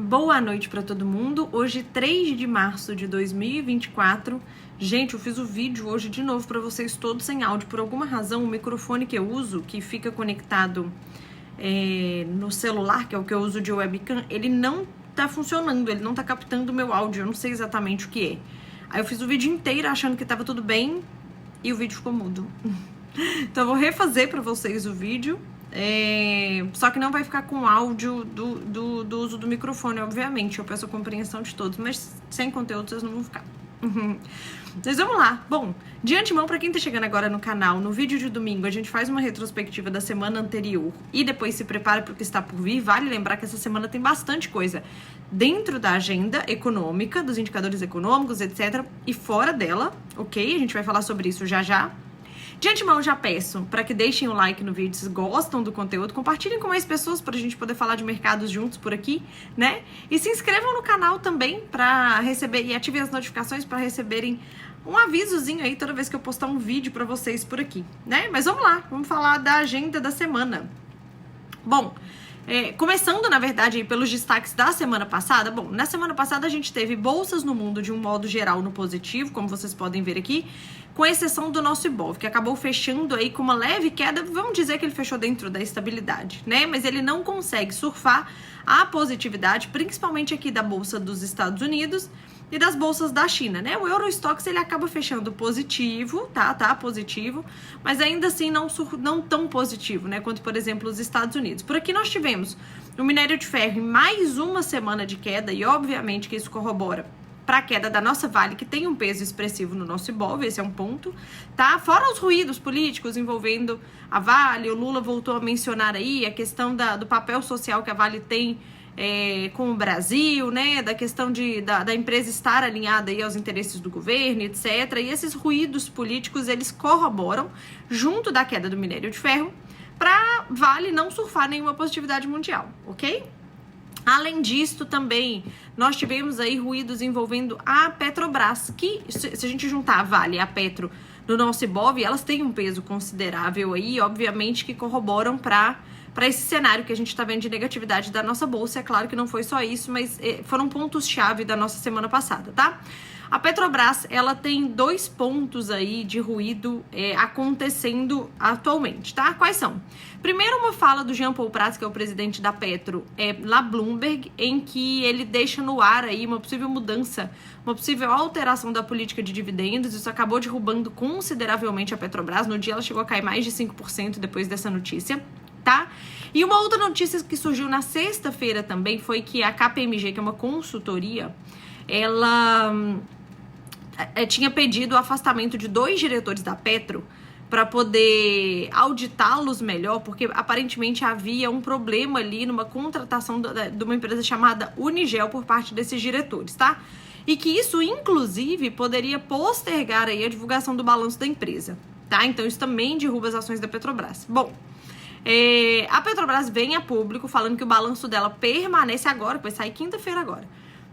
Boa noite para todo mundo. Hoje, 3 de março de 2024. Gente, eu fiz o vídeo hoje de novo para vocês todos sem áudio. Por alguma razão, o microfone que eu uso, que fica conectado no celular, que é o que eu uso de webcam, ele não tá funcionando, ele não tá captando o meu áudio. Eu não sei exatamente o que é. Aí eu fiz o vídeo inteiro achando que tava tudo bem e o vídeo ficou mudo. Então eu vou refazer para vocês o vídeo. Só que não vai ficar com áudio do uso do microfone, obviamente. Eu peço a compreensão de todos, mas sem conteúdo vocês não vão ficar. Mas vamos lá. Bom, de antemão, para quem tá chegando agora no canal, no vídeo de domingo a gente faz uma retrospectiva da semana anterior e depois se prepara para o que está por vir. Vale lembrar que essa semana tem bastante coisa dentro da agenda econômica, dos indicadores econômicos, etc. E fora dela, ok? A gente vai falar sobre isso já já. De antemão, já peço para que deixem o like no vídeo se gostam do conteúdo, compartilhem com mais pessoas para a gente poder falar de mercados juntos por aqui, né? E se inscrevam no canal também para receber e ativem as notificações para receberem um avisozinho aí toda vez que eu postar um vídeo para vocês por aqui, né? Mas vamos lá, vamos falar da agenda da semana. Bom, começando, na verdade, pelos destaques da semana passada. Bom, na semana passada a gente teve bolsas no mundo de um modo geral no positivo, como vocês podem ver aqui, com exceção do nosso Ibov, que acabou fechando aí com uma leve queda. Vamos dizer que ele fechou dentro da estabilidade, né? Mas ele não consegue surfar a positividade, principalmente aqui da bolsa dos Estados Unidos e das bolsas da China, né? O Eurostoxx ele acaba fechando positivo, tá positivo, mas ainda assim não tão positivo, né? Quanto, por exemplo, os Estados Unidos. Por aqui nós tivemos o minério de ferro em mais uma semana de queda e, obviamente, que isso corrobora para a queda da nossa Vale, que tem um peso expressivo no nosso Ibov, esse é um ponto, tá? Fora os ruídos políticos envolvendo a Vale, o Lula voltou a mencionar aí a questão do papel social que a Vale tem com o Brasil, né, da questão da empresa estar alinhada aí aos interesses do governo, etc. E esses ruídos políticos, eles corroboram, junto da queda do minério de ferro, para Vale não surfar nenhuma positividade mundial, ok? Além disso, também, nós tivemos aí ruídos envolvendo a Petrobras, que, se a gente juntar a Vale e a Petro no nosso Ibov, elas têm um peso considerável aí, obviamente, que corroboram para esse cenário que a gente está vendo de negatividade da nossa bolsa. É claro que não foi só isso, mas foram pontos-chave da nossa semana passada, tá? A Petrobras, ela tem 2 pontos aí de ruído acontecendo atualmente, tá? Quais são? Primeiro, uma fala do Jean Paul Prats, que é o presidente da Petro, na Bloomberg, em que ele deixa no ar aí uma possível mudança, uma possível alteração da política de dividendos. Isso acabou derrubando consideravelmente a Petrobras. No dia ela chegou a cair mais de 5% depois dessa notícia, tá? E uma outra notícia que surgiu na sexta-feira também foi que a KPMG, que é uma consultoria, ela tinha pedido o afastamento de 2 diretores da Petro para poder auditá-los melhor, porque aparentemente havia um problema ali numa contratação de uma empresa chamada Unigel por parte desses diretores, tá? E que isso, inclusive, poderia postergar aí a divulgação do balanço da empresa, tá? Então isso também derruba as ações da Petrobras. Bom, a Petrobras vem a público falando que o balanço dela permanece agora, vai sair quinta-feira agora.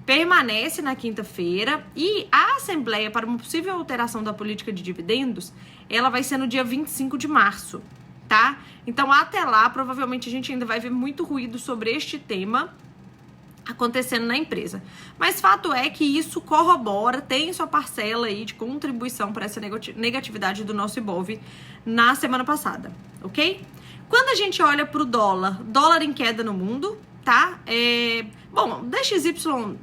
Permanece na quinta-feira e a Assembleia para uma possível alteração da política de dividendos, ela vai ser no dia 25 de março, tá? Então, até lá, provavelmente a gente ainda vai ver muito ruído sobre este tema acontecendo na empresa. Mas fato é que isso corrobora, tem sua parcela aí de contribuição para essa negatividade do nosso Ibov na semana passada, ok? Quando a gente olha para o dólar em queda no mundo, tá? Bom, DXY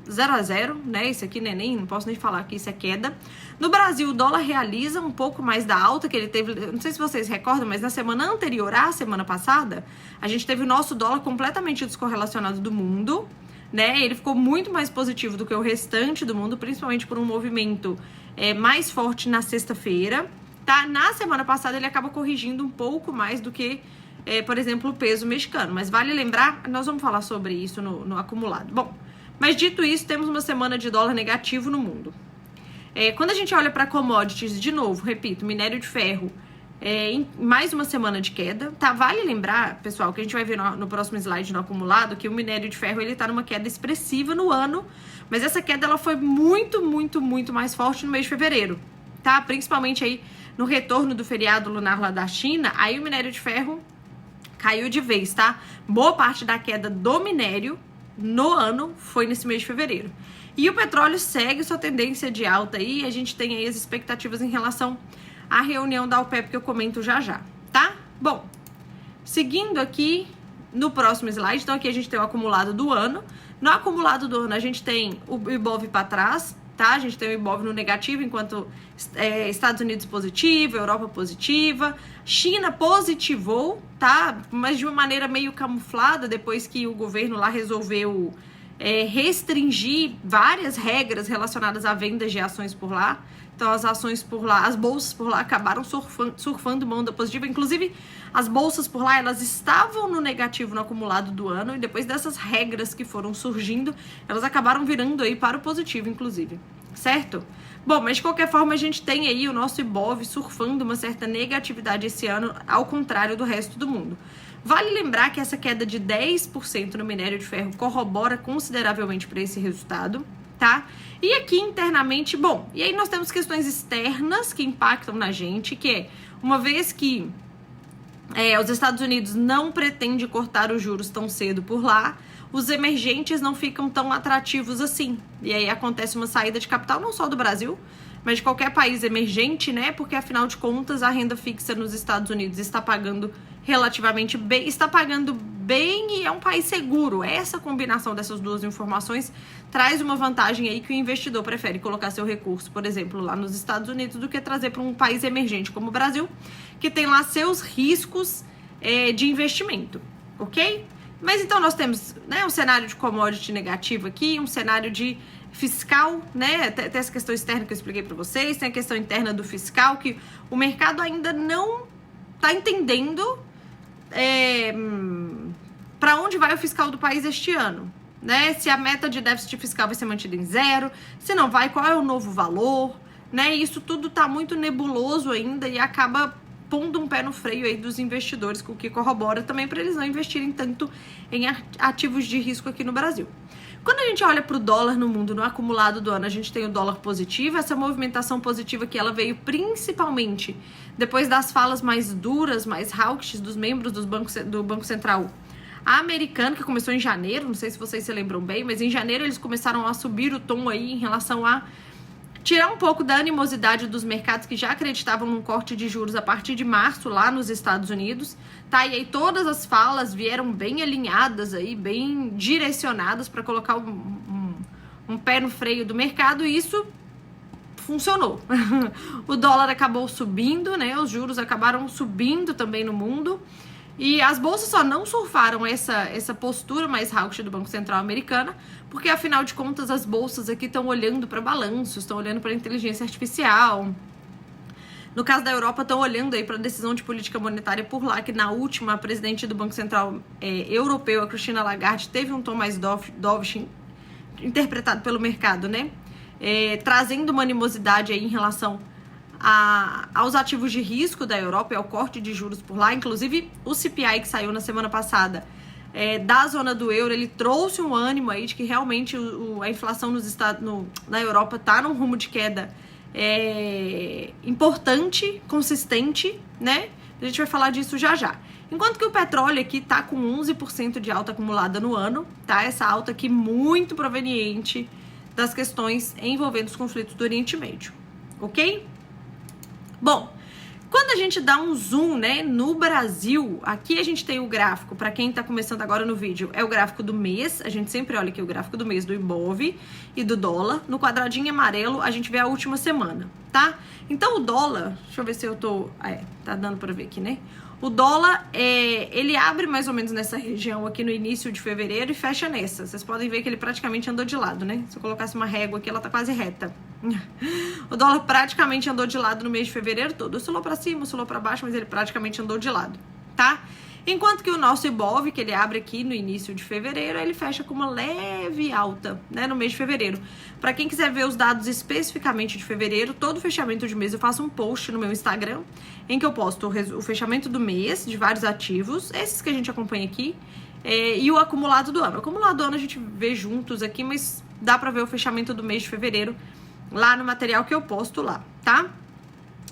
0 a 0, né? Isso aqui não posso nem falar que isso é queda. No Brasil, o dólar realiza um pouco mais da alta que ele teve. Não sei se vocês recordam, mas na semana anterior à semana passada, a gente teve o nosso dólar completamente descorrelacionado do mundo, né? Ele ficou muito mais positivo do que o restante do mundo, principalmente por um movimento mais forte na sexta-feira, tá? Na semana passada, ele acaba corrigindo um pouco mais do que por exemplo, o peso mexicano. Mas vale lembrar, nós vamos falar sobre isso no acumulado. Bom, mas dito isso, temos uma semana de dólar negativo no mundo. Quando a gente olha para commodities, de novo, repito, minério de ferro, em mais uma semana de queda, tá? Vale lembrar, pessoal, que a gente vai ver no próximo slide no acumulado, que o minério de ferro, ele tá numa queda expressiva no ano, mas essa queda, ela foi muito, muito, muito mais forte no mês de fevereiro, tá? Principalmente aí no retorno do feriado lunar lá da China, aí o minério de ferro caiu de vez, tá? Boa parte da queda do minério no ano foi nesse mês de fevereiro. E o petróleo segue sua tendência de alta aí, a gente tem aí as expectativas em relação à reunião da OPEP que eu comento já já, tá? Bom, seguindo aqui no próximo slide, então aqui a gente tem o acumulado do ano. No acumulado do ano a gente tem o Ibov para trás, tá? A gente tem o Ibov no negativo, enquanto Estados Unidos positivo, Europa positiva, China positivou, tá? Mas de uma maneira meio camuflada, depois que o governo lá resolveu restringir várias regras relacionadas à venda de ações por lá. Então as ações por lá, as bolsas por lá acabaram surfando uma onda positiva. Inclusive as bolsas por lá, elas estavam no negativo no acumulado do ano, e depois dessas regras que foram surgindo, elas acabaram virando aí para o positivo, inclusive, certo? Bom, mas de qualquer forma a gente tem aí o nosso Ibov surfando uma certa negatividade esse ano, ao contrário do resto do mundo. Vale lembrar que essa queda de 10% no minério de ferro corrobora consideravelmente para esse resultado, tá? E aqui internamente, bom, e aí nós temos questões externas que impactam na gente, que é, uma vez que os Estados Unidos não pretendem cortar os juros tão cedo por lá, os emergentes não ficam tão atrativos assim. E aí acontece uma saída de capital não só do Brasil, mas de qualquer país emergente, né? Porque afinal de contas a renda fixa nos Estados Unidos está pagando relativamente bem, e é um país seguro. Essa combinação dessas duas informações traz uma vantagem aí que o investidor prefere colocar seu recurso, por exemplo, lá nos Estados Unidos, do que trazer para um país emergente como o Brasil, que tem lá seus riscos de investimento, ok? Mas então nós temos, né, um cenário de commodity negativo aqui, um cenário de fiscal, né? Tem essa questão externa que eu expliquei para vocês, tem a questão interna do fiscal, que o mercado ainda não está entendendo para onde vai o fiscal do país este ano, né? Se a meta de déficit fiscal vai ser mantida em 0, se não vai, qual é o novo valor, né? Isso tudo está muito nebuloso ainda e acaba pondo um pé no freio aí dos investidores, o que corrobora também para eles não investirem tanto em ativos de risco aqui no Brasil. Quando a gente olha para o dólar no mundo, no acumulado do ano, a gente tem o dólar positivo. Essa movimentação positiva aqui, ela veio principalmente depois das falas mais duras, mais hawkish dos membros do Banco Central americano, que começou em janeiro, não sei se vocês se lembram bem, mas em janeiro eles começaram a subir o tom aí em relação a tirar um pouco da animosidade dos mercados que já acreditavam num corte de juros a partir de março lá nos Estados Unidos, tá? E aí todas as falas vieram bem alinhadas aí, bem direcionadas para colocar um pé no freio do mercado, e isso funcionou. O dólar acabou subindo, né? Os juros acabaram subindo também no mundo. E as bolsas só não surfaram essa postura mais hawkish do Banco Central americano, porque afinal de contas as bolsas aqui estão olhando para balanços, estão olhando para inteligência artificial. No caso da Europa, estão olhando aí para a decisão de política monetária por lá, que na última a presidente do Banco Central Europeu, a Christine Lagarde, teve um tom mais dovish interpretado pelo mercado, né? Trazendo uma animosidade aí em relação aos ativos de risco da Europa e ao corte de juros por lá. Inclusive o CPI que saiu na semana passada da zona do euro, ele trouxe um ânimo aí de que realmente a inflação na Europa está num rumo de queda importante, consistente, né? A gente vai falar disso já já. Enquanto que o petróleo aqui está com 11% de alta acumulada no ano, tá? Essa alta aqui muito proveniente das questões envolvendo os conflitos do Oriente Médio, ok? Bom, quando a gente dá um zoom, né, no Brasil, aqui a gente tem o gráfico, para quem tá começando agora no vídeo, é o gráfico do mês, a gente sempre olha aqui o gráfico do mês do Ibov e do dólar. No quadradinho amarelo a gente vê a última semana, tá? Então o dólar, deixa eu ver se eu tô... tá dando para ver aqui, né? O dólar, ele abre mais ou menos nessa região aqui no início de fevereiro e fecha nessa. Vocês podem ver que ele praticamente andou de lado, né? Se eu colocasse uma régua aqui, ela tá quase reta. O dólar praticamente andou de lado no mês de fevereiro todo. Oscilou pra cima, oscilou pra baixo, mas ele praticamente andou de lado, tá? Enquanto que o nosso Ibov, que ele abre aqui no início de fevereiro, ele fecha com uma leve alta, né, no mês de fevereiro. Para quem quiser ver os dados especificamente de fevereiro, todo fechamento de mês eu faço um post no meu Instagram, em que eu posto o fechamento do mês de vários ativos, esses que a gente acompanha aqui, e o acumulado do ano. O acumulado do ano a gente vê juntos aqui, mas dá para ver o fechamento do mês de fevereiro lá no material que eu posto lá, tá?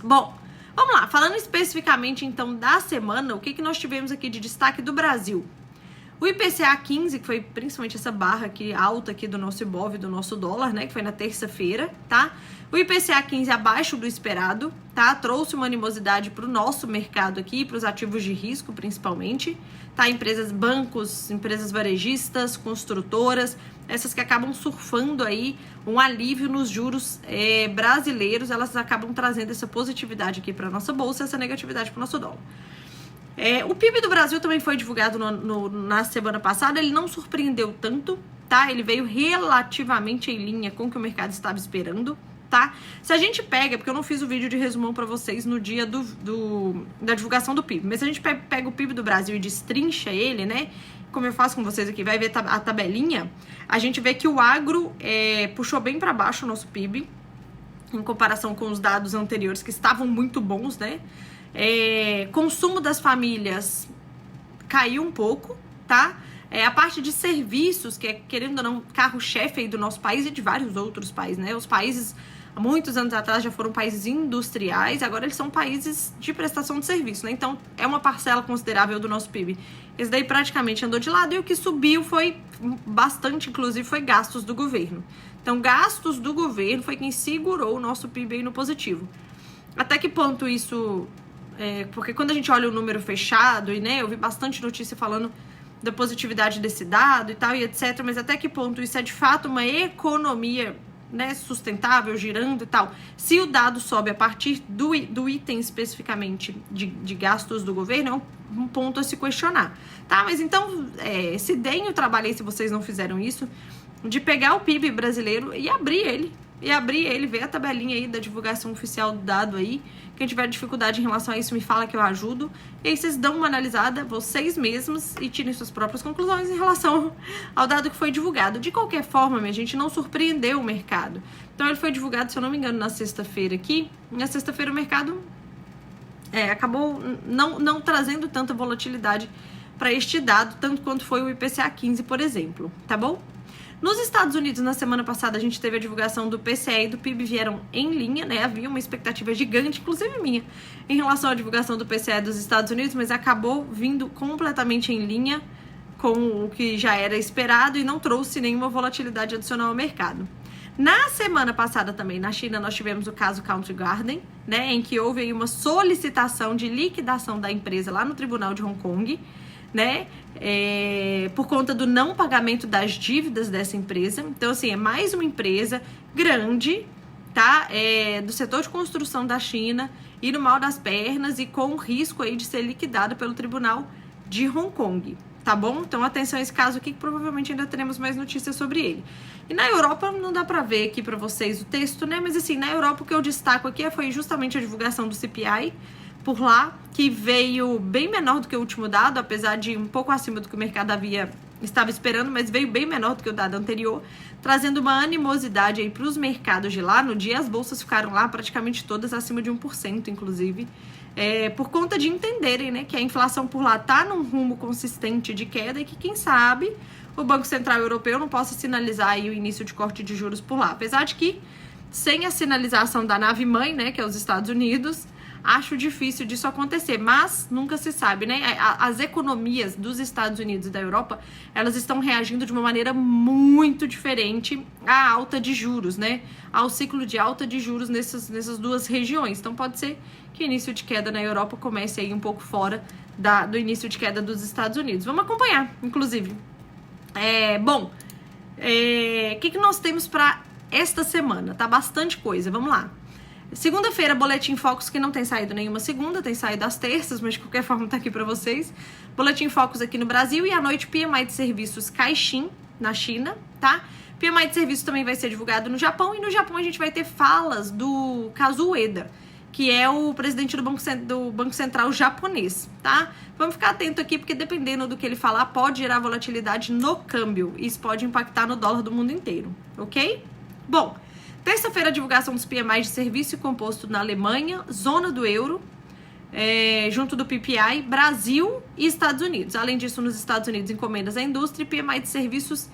Bom, vamos lá, falando especificamente então da semana, o que nós tivemos aqui de destaque do Brasil? O IPCA 15, que foi principalmente essa barra aqui alta aqui do nosso Ibov, do nosso dólar, né, que foi na terça-feira, tá? O IPCA 15 abaixo do esperado, tá? Trouxe uma animosidade para o nosso mercado aqui, para os ativos de risco principalmente, tá? Empresas, bancos, empresas varejistas, construtoras, essas que acabam surfando aí um alívio nos juros brasileiros, elas acabam trazendo essa positividade aqui para a nossa bolsa, essa negatividade para o nosso dólar. O PIB do Brasil também foi divulgado na semana passada, ele não surpreendeu tanto, tá? Ele veio relativamente em linha com o que o mercado estava esperando, tá? Se a gente pega, porque eu não fiz o vídeo de resumão para vocês no dia da divulgação do PIB, mas se a gente pega o PIB do Brasil e destrincha ele, né? Como eu faço com vocês aqui, vai ver a tabelinha, a gente vê que o agro puxou bem para baixo o nosso PIB, em comparação com os dados anteriores, que estavam muito bons, né? Consumo das famílias caiu um pouco, tá? A parte de serviços, que é, querendo ou não, carro-chefe aí do nosso país e de vários outros países, né? Os países, há muitos anos atrás, já foram países industriais, agora eles são países de prestação de serviço, né? Então, é uma parcela considerável do nosso PIB. Esse daí praticamente andou de lado e o que subiu foi bastante, inclusive, foi gastos do governo. Então, gastos do governo foi quem segurou o nosso PIB aí no positivo. Até que ponto isso... porque quando a gente olha o número fechado, e né, eu vi bastante notícia falando da positividade desse dado e tal, e etc. Mas até que ponto isso é de fato uma economia, né, sustentável, girando e tal? Se o dado sobe a partir do item especificamente de gastos do governo, é um ponto a se questionar. Tá, mas então, se deem o trabalho aí, se vocês não fizeram isso, de pegar o PIB brasileiro e abrir ele, ver a tabelinha aí da divulgação oficial do dado aí. Quem tiver dificuldade em relação a isso, me fala que eu ajudo. E aí vocês dão uma analisada, vocês mesmos, e tirem suas próprias conclusões em relação ao dado que foi divulgado. De qualquer forma, minha gente, não surpreendeu o mercado. Então ele foi divulgado, se eu não me engano, na sexta-feira aqui. Na sexta-feira o mercado acabou não trazendo tanta volatilidade para este dado, tanto quanto foi o IPCA 15, por exemplo, tá bom? Nos Estados Unidos, na semana passada, a gente teve a divulgação do PCE e do PIB vieram em linha, né? Havia uma expectativa gigante, inclusive minha, em relação à divulgação do PCE dos Estados Unidos, mas acabou vindo completamente em linha com o que já era esperado e não trouxe nenhuma volatilidade adicional ao mercado. Na semana passada também, na China, nós tivemos o caso Country Garden, né? Em que houve aí uma solicitação de liquidação da empresa lá no Tribunal de Hong Kong, né, por conta do não pagamento das dívidas dessa empresa. Então, assim, é mais uma empresa grande, tá, do setor de construção da China, indo mal das pernas e com o risco aí de ser liquidada pelo Tribunal de Hong Kong, tá bom? Então, atenção a esse caso aqui, que provavelmente ainda teremos mais notícias sobre ele. E na Europa, não dá pra ver aqui pra vocês o texto, né, mas assim, na Europa o que eu destaco aqui foi justamente a divulgação do CPI, por lá, que veio bem menor do que o último dado, apesar de um pouco acima do que o mercado estava esperando, mas veio bem menor do que o dado anterior, trazendo uma animosidade aí para os mercados de lá. No dia as bolsas ficaram lá praticamente todas acima de 1%, inclusive, por conta de entenderem, né, que a inflação por lá está num rumo consistente de queda e que, quem sabe, o Banco Central Europeu não possa sinalizar aí o início de corte de juros por lá. Apesar de que, sem a sinalização da nave-mãe, né, que é os Estados Unidos, acho difícil disso acontecer, mas nunca se sabe, né? As economias dos Estados Unidos e da Europa, elas estão reagindo de uma maneira muito diferente à alta de juros, né? Ao ciclo de alta de juros nessas duas regiões. Então pode ser que o início de queda na Europa comece aí um pouco fora do início de queda dos Estados Unidos. Vamos acompanhar, inclusive. O que nós temos para esta semana? Tá bastante coisa, vamos lá. Segunda-feira, Boletim Focus, que não tem saído nenhuma segunda, tem saído às terças, mas de qualquer forma tá aqui pra vocês. Boletim Focus aqui no Brasil e à noite PMI de serviços Caixin, na China, tá? PMI de serviços também vai ser divulgado no Japão e no Japão a gente vai ter falas do Kazuo Ueda, que é o presidente do Banco Central japonês, tá? Vamos ficar atento aqui, porque dependendo do que ele falar, pode gerar volatilidade no câmbio. Isso pode impactar no dólar do mundo inteiro, ok? Bom, terça-feira, a divulgação dos PMIs de serviço e composto na Alemanha, zona do euro, junto do PPI, Brasil e Estados Unidos. Além disso, nos Estados Unidos, encomendas à indústria e PMI de serviços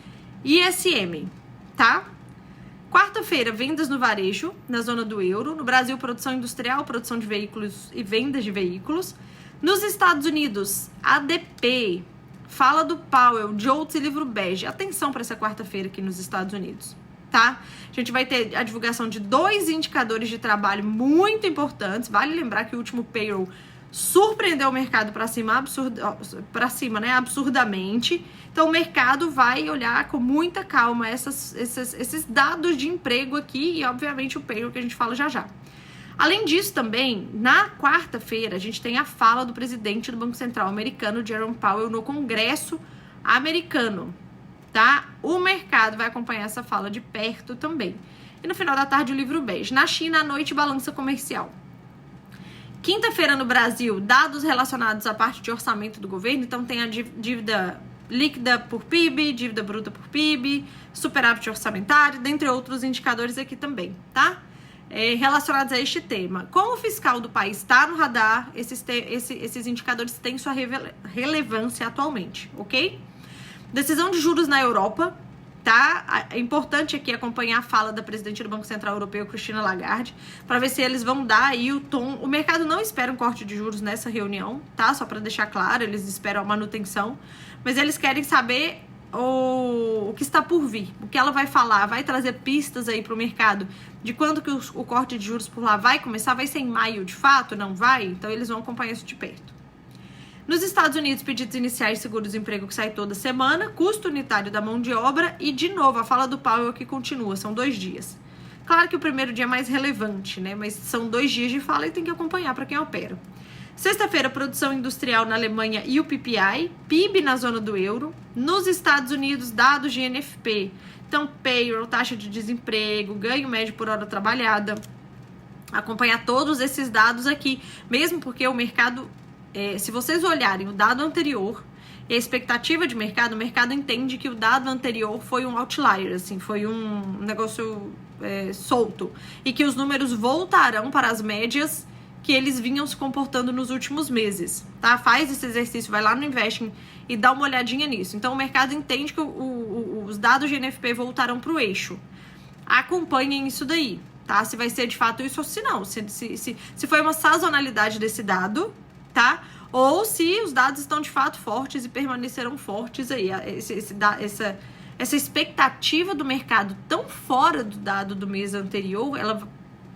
ISM, tá? Quarta-feira, vendas no varejo, na zona do euro. No Brasil, produção industrial, produção de veículos e vendas de veículos. Nos Estados Unidos, ADP, Fala do Powell, Jolts e livro bege. Atenção para essa quarta-feira aqui nos Estados Unidos, tá? A gente vai ter a divulgação de 2 indicadores de trabalho muito importantes. Vale lembrar que o último payroll surpreendeu o mercado para cima, né, absurdamente. Então o mercado vai olhar com muita calma esses dados de emprego aqui e, obviamente, o payroll que a gente fala já já. Além disso, também, na quarta-feira, a gente tem a fala do presidente do Banco Central americano, Jerome Powell, no Congresso americano, tá? O mercado vai acompanhar essa fala de perto também. E no final da tarde, o livro bege. Na China, à noite, balança comercial. Quinta-feira, no Brasil, dados relacionados à parte de orçamento do governo. Então, tem a dívida líquida por PIB, dívida bruta por PIB, superávit orçamentário, dentre outros indicadores aqui também, tá? Relacionados a este tema. Como o fiscal do país está no radar, esses indicadores têm sua relevância atualmente, ok? Decisão de juros na Europa, tá? É importante aqui acompanhar a fala da presidente do Banco Central Europeu, Christine Lagarde, para ver se eles vão dar aí o tom. O mercado não espera um corte de juros nessa reunião, tá? Só para deixar claro, eles esperam a manutenção, mas eles querem saber o que está por vir, o que ela vai falar, vai trazer pistas aí para o mercado de quando que o corte de juros por lá vai começar, vai ser em maio de fato, não vai? Então eles vão acompanhar isso de perto. Nos Estados Unidos, pedidos iniciais de seguro-desemprego que sai toda semana, custo unitário da mão de obra e, de novo, a fala do Powell que continua, são 2 dias. Claro que o primeiro dia é mais relevante, né? Mas são 2 dias de fala e tem que acompanhar para quem opera. Sexta-feira, produção industrial na Alemanha e o PPI, PIB na zona do euro. Nos Estados Unidos, dados de NFP. Então, payroll, taxa de desemprego, ganho médio por hora trabalhada. Acompanhar todos esses dados aqui, mesmo porque o mercado, se vocês olharem o dado anterior e a expectativa de mercado, o mercado entende que o dado anterior foi um outlier, assim, foi um negócio solto. E que os números voltarão para as médias que eles vinham se comportando nos últimos meses, tá? Faz esse exercício, vai lá no Investing e dá uma olhadinha nisso. Então, o mercado entende que os dados de NFP voltarão para o eixo. Acompanhem isso daí, tá? Se vai ser de fato isso ou se não. Se foi uma sazonalidade desse dado, tá? Ou se os dados estão de fato fortes e permanecerão fortes aí. Essa expectativa do mercado tão fora do dado do mês anterior, ela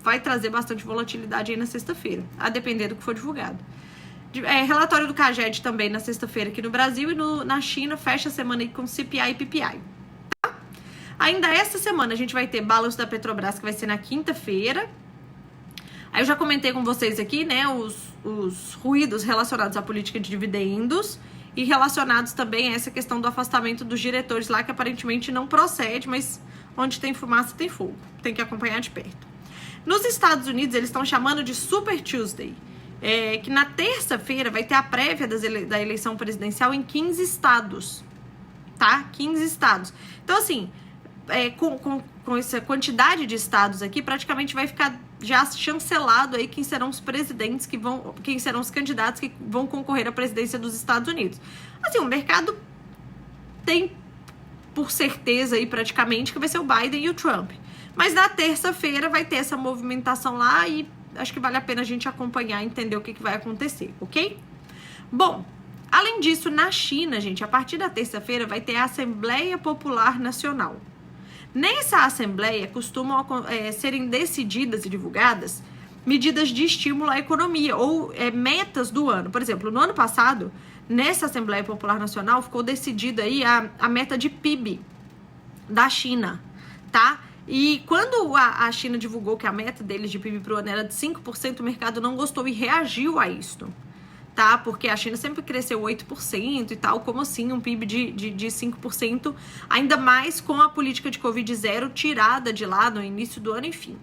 vai trazer bastante volatilidade aí na sexta-feira, a depender do que for divulgado. Relatório do CAGED também na sexta-feira aqui no Brasil e na China fecha a semana aí com CPI e PPI. Tá? Ainda esta semana a gente vai ter balanço da Petrobras que vai ser na quinta-feira. Aí eu já comentei com vocês aqui, né, os ruídos relacionados à política de dividendos e relacionados também a essa questão do afastamento dos diretores lá que aparentemente não procede, mas onde tem fumaça tem fogo. Tem que acompanhar de perto. Nos Estados Unidos, eles estão chamando de Super Tuesday, que na terça-feira vai ter a prévia da eleição presidencial em 15 estados, tá? 15 estados. Então, assim, com essa quantidade de estados aqui, praticamente vai ficar já chancelado aí quem serão os presidentes quem serão os candidatos que vão concorrer à presidência dos Estados Unidos. Assim, o mercado tem por certeza aí praticamente que vai ser o Biden e o Trump. Mas na terça-feira vai ter essa movimentação lá e acho que vale a pena a gente acompanhar e entender o que vai acontecer, ok? Bom, além disso, na China, gente, a partir da terça-feira vai ter a Assembleia Popular Nacional. Nessa Assembleia costumam serem decididas e divulgadas medidas de estímulo à economia ou metas do ano. Por exemplo, no ano passado, nessa Assembleia Popular Nacional ficou decidida aí a meta de PIB da China, tá? E quando a China divulgou que a meta deles de PIB para o ano era de 5%, o mercado não gostou e reagiu a isto, tá? Porque a China sempre cresceu 8% e tal, como assim um PIB de 5%, ainda mais com a política de Covid-0 tirada de lá no início do ano, enfim.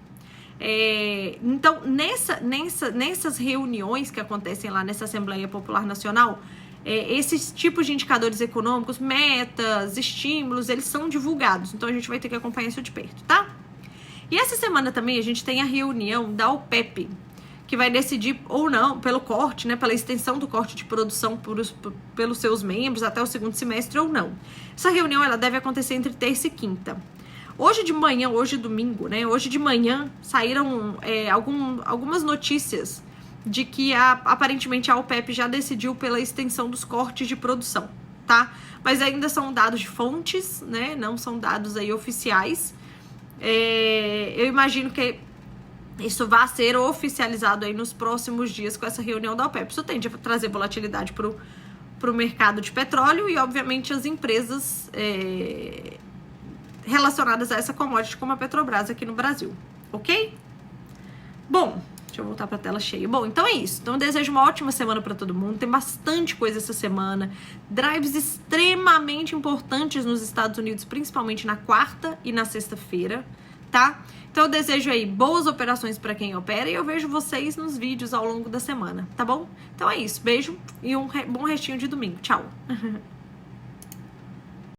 Então, nessas reuniões que acontecem lá nessa Assembleia Popular Nacional, esses tipos de indicadores econômicos, metas, estímulos, eles são divulgados. Então, a gente vai ter que acompanhar isso de perto, tá? E essa semana também a gente tem a reunião da OPEP, que vai decidir ou não, pelo corte, né, pela extensão do corte de produção pelos seus membros até o segundo semestre ou não. Essa reunião ela deve acontecer entre terça e quinta. Hoje de manhã, hoje domingo, né, hoje de manhã saíram algumas notícias de que aparentemente a OPEP já decidiu pela extensão dos cortes de produção, tá? Mas ainda são dados de fontes, né? Não são dados aí oficiais. Eu imagino que isso vai ser oficializado aí nos próximos dias com essa reunião da OPEP. Isso tende a trazer volatilidade pro mercado de petróleo e, obviamente, as empresas relacionadas a essa commodity, como a Petrobras aqui no Brasil, ok? Bom, deixa eu voltar pra tela cheia. Bom, então é isso. Então eu desejo uma ótima semana pra todo mundo. Tem bastante coisa essa semana. Drives extremamente importantes nos Estados Unidos, principalmente na quarta e na sexta-feira, tá? Então eu desejo aí boas operações pra quem opera e eu vejo vocês nos vídeos ao longo da semana, tá bom? Então é isso. Beijo e um bom restinho de domingo. Tchau!